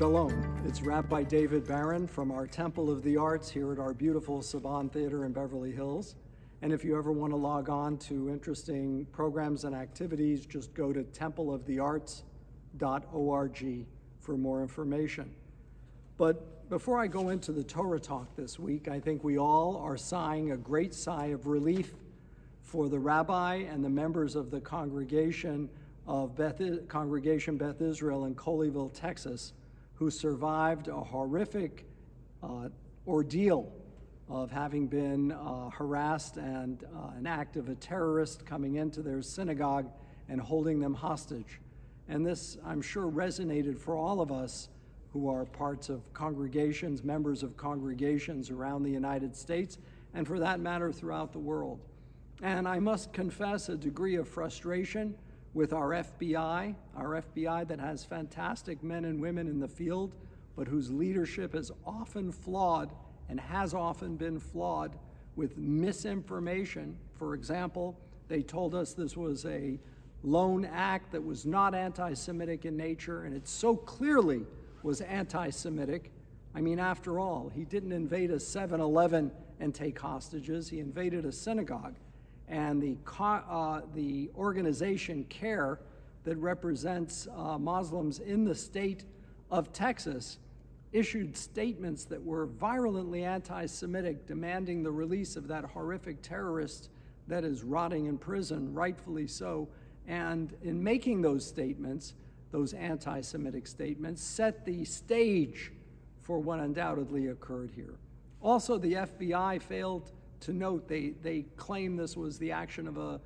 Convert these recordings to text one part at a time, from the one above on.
Shalom, it's Rabbi David Barron from our Temple of the Arts here at our beautiful Saban Theater in Beverly Hills. And if you ever want to log on to interesting programs and activities, just go to templeofthearts.org for more information. But before I go into the Torah talk this week, I think we all are sighing a great sigh of relief for the rabbi and the members of the congregation of Beth Israel in Colleyville, Texas, who survived a horrific ordeal of having been harassed and an act of a terrorist coming into their synagogue and holding them hostage. And this, I'm sure, resonated for all of us who are parts of congregations, members of congregations around the United States, and for that matter, throughout the world. And I must confess a degree of frustration with our FBI that has fantastic men and women in the field, but whose leadership is often flawed and has often been flawed with misinformation. For example, they told us this was a lone act that was not anti-Semitic in nature, and it so clearly was anti-Semitic. I mean, after all, he didn't invade a 7-Eleven and take hostages. He invaded a synagogue. And the organization CARE that represents Muslims in the state of Texas issued statements that were virulently anti-Semitic, demanding the release of that horrific terrorist that is rotting in prison, rightfully so. And in making those statements, those anti-Semitic statements, set the stage for what undoubtedly occurred here. Also, the FBI failed to note, they claim this was the action of a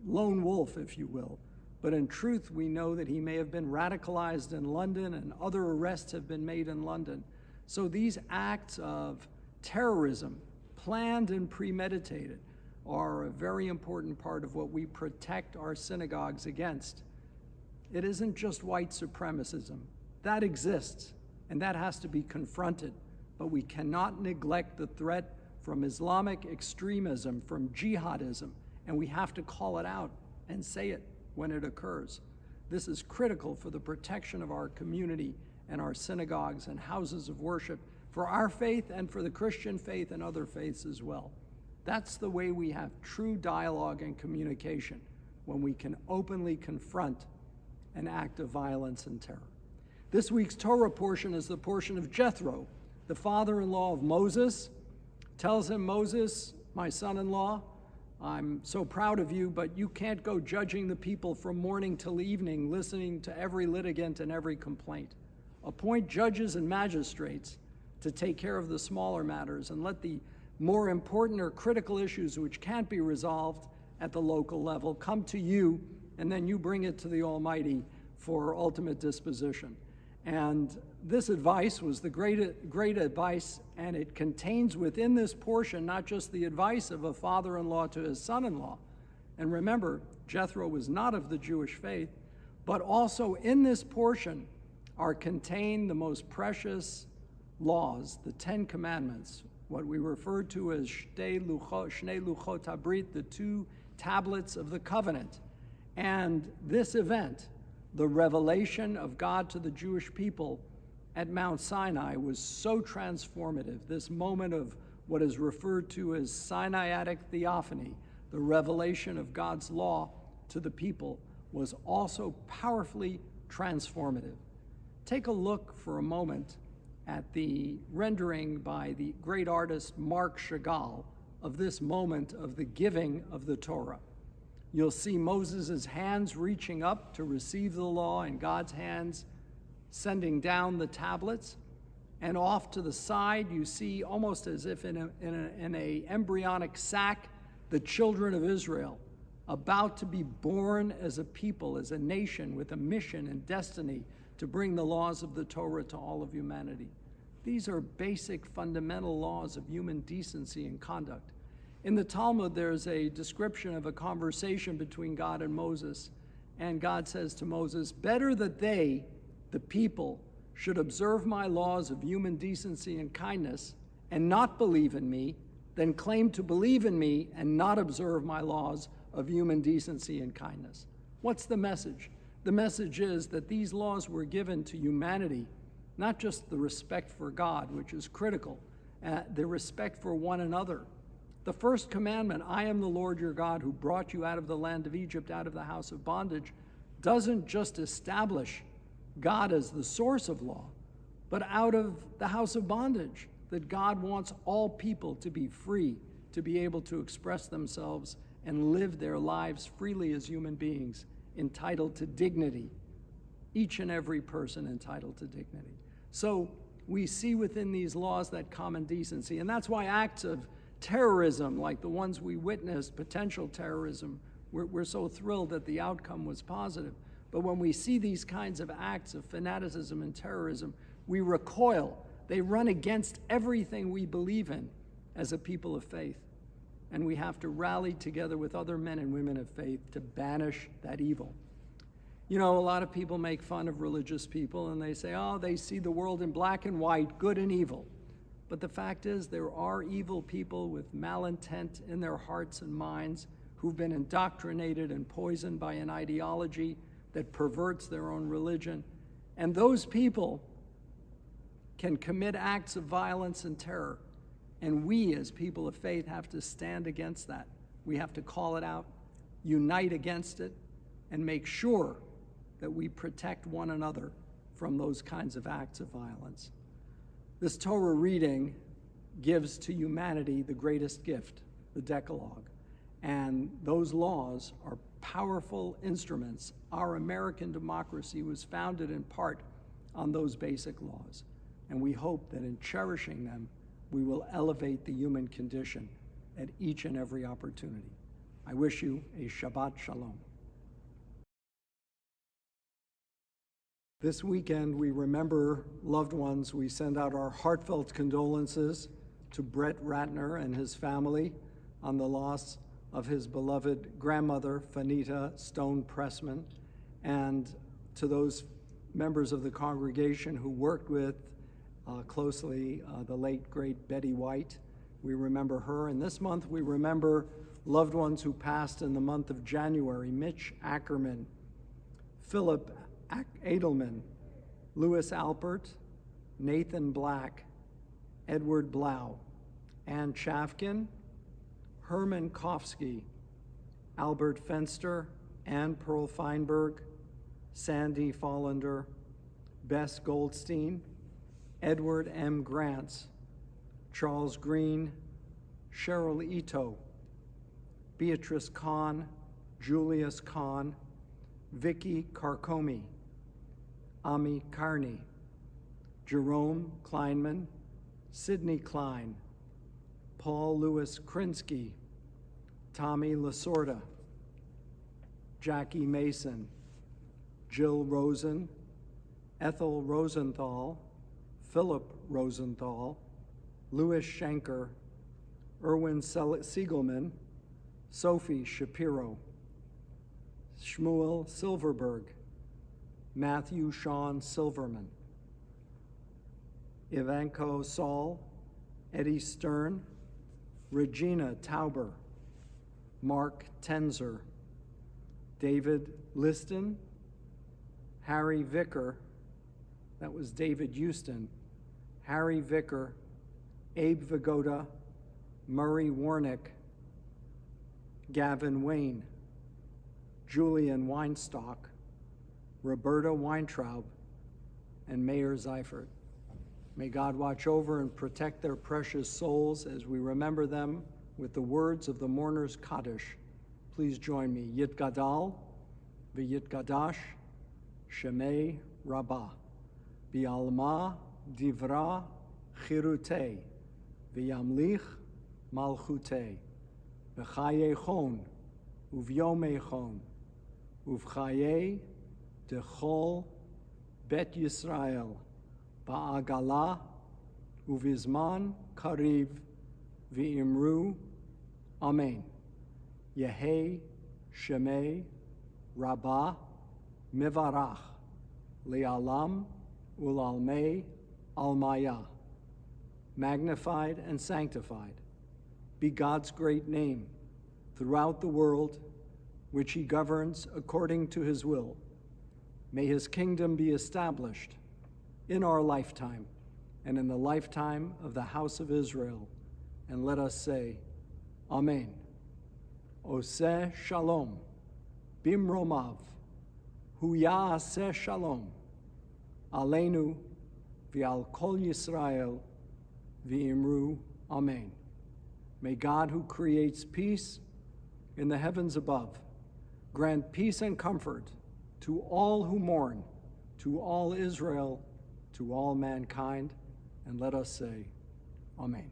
lone wolf, if you will. But in truth, we know that he may have been radicalized in London, and other arrests have been made in London. So these acts of terrorism, planned and premeditated, are a very important part of what we protect our synagogues against. It isn't just white supremacism. That exists, and that has to be confronted. But we cannot neglect the threat from Islamic extremism, from jihadism, and we have to call it out and say it when it occurs. This is critical for the protection of our community and our synagogues and houses of worship, for our faith and for the Christian faith and other faiths as well. That's the way we have true dialogue and communication, when we can openly confront an act of violence and terror. This week's Torah portion is the portion of Jethro, the father-in-law of Moses. Tells him, Moses, my son-in-law, I'm so proud of you, but you can't go judging the people from morning till evening, listening to every litigant and every complaint. Appoint judges and magistrates to take care of the smaller matters, and let the more important or critical issues which can't be resolved at the local level come to you, and then you bring it to the Almighty for ultimate disposition. And this advice was the great advice, and it contains within this portion not just the advice of a father-in-law to his son-in-law. And remember, Jethro was not of the Jewish faith, but also in this portion are contained the most precious laws, the 10 Commandments, what we refer to as Shnei Luchot HaBrit, the 2 tablets of the covenant. And this event, the revelation of God to the Jewish people at Mount Sinai, was so transformative. This moment of what is referred to as Sinaitic theophany, the revelation of God's law to the people, was also powerfully transformative. Take a look for a moment at the rendering by the great artist Marc Chagall of this moment of the giving of the Torah. You'll see Moses' hands reaching up to receive the law, and God's hands sending down the tablets. And off to the side, you see, almost as if in a embryonic sac, the children of Israel, about to be born as a people, as a nation, with a mission and destiny to bring the laws of the Torah to all of humanity. These are basic, fundamental laws of human decency and conduct. In the Talmud, there's a description of a conversation between God and Moses. And God says to Moses, better that they, the people, should observe my laws of human decency and kindness and not believe in me, than claim to believe in me and not observe my laws of human decency and kindness. What's the message? The message is that these laws were given to humanity, not just the respect for God, which is critical, the respect for one another. The first commandment, I am the Lord your God who brought you out of the land of Egypt, out of the house of bondage, doesn't just establish God as the source of law, but out of the house of bondage, that God wants all people to be free, to be able to express themselves and live their lives freely as human beings, entitled to dignity, each and every person entitled to dignity. So we see within these laws that common decency, and that's why acts of terrorism, like the ones we witnessed, potential terrorism, we're so thrilled that the outcome was positive. But when we see these kinds of acts of fanaticism and terrorism, we recoil. They run against everything we believe in as a people of faith. And we have to rally together with other men and women of faith to banish that evil. You know, a lot of people make fun of religious people and they say, oh, they see the world in black and white, good and evil. But the fact is, there are evil people with malintent in their hearts and minds who've been indoctrinated and poisoned by an ideology that perverts their own religion. And those people can commit acts of violence and terror. And we, as people of faith, have to stand against that. We have to call it out, unite against it, and make sure that we protect one another from those kinds of acts of violence. This Torah reading gives to humanity the greatest gift, the Decalogue. And those laws are powerful instruments. Our American democracy was founded in part on those basic laws. And we hope that in cherishing them, we will elevate the human condition at each and every opportunity. I wish you a Shabbat Shalom. This weekend, we remember loved ones. We send out our heartfelt condolences to Brett Ratner and his family on the loss of his beloved grandmother, Fanita Stone Pressman, and to those members of the congregation who worked with closely the late, great Betty White. We remember her. And this month, we remember loved ones who passed in the month of January: Mitch Ackerman, Philip Edelman, Louis Alpert, Nathan Black, Edward Blau, Ann Chafkin, Herman Kofsky, Albert Fenster, Ann Pearl Feinberg, Sandy Follender, Bess Goldstein, Edward M. Grants, Charles Green, Cheryl Ito, Beatrice Kahn, Julius Kahn, Vicky Carcomi, Ami Carney, Jerome Kleinman, Sidney Klein, Paul Louis Krinsky, Tommy Lasorda, Jackie Mason, Jill Rosen, Ethel Rosenthal, Philip Rosenthal, Louis Schenker, Erwin Siegelman, Sophie Shapiro, Shmuel Silverberg, Matthew Sean Silverman, Ivanko Saul, Eddie Stern, Regina Tauber, Mark Tenzer, David Liston, Harry Vicker, that was David Houston, Harry Vicker, Abe Vigoda, Murray Warnick, Gavin Wayne, Julian Weinstock, Roberta Weintraub, and Mayor Seifert. May God watch over and protect their precious souls as we remember them with the words of the mourner's Kaddish. Please join me. Yitgadal v'yitgadash Shemei Rabbah Bi'alma Divra Chirutei V'yamlich Malchutei V'chayechon Uvyomechon Uvchaye Dechol Bet Yisrael Ba'agala Uvizman Kariv V'imru Amen. Yehei Shemei Rabbah Mivarach Li'alam Ulalmei Almaya. Magnified and sanctified be God's great name throughout the world, which he governs according to his will, May his kingdom be established in our lifetime and in the lifetime of the house of Israel. And let us say, Amen. Oseh shalom, bimromav, hu ya'aseh shalom, aleinu v'al kol Yisrael v'imru Amen. May God, who creates peace in the heavens above, grant peace and comfort to all who mourn, to all Israel, to all mankind, and let us say, Amen.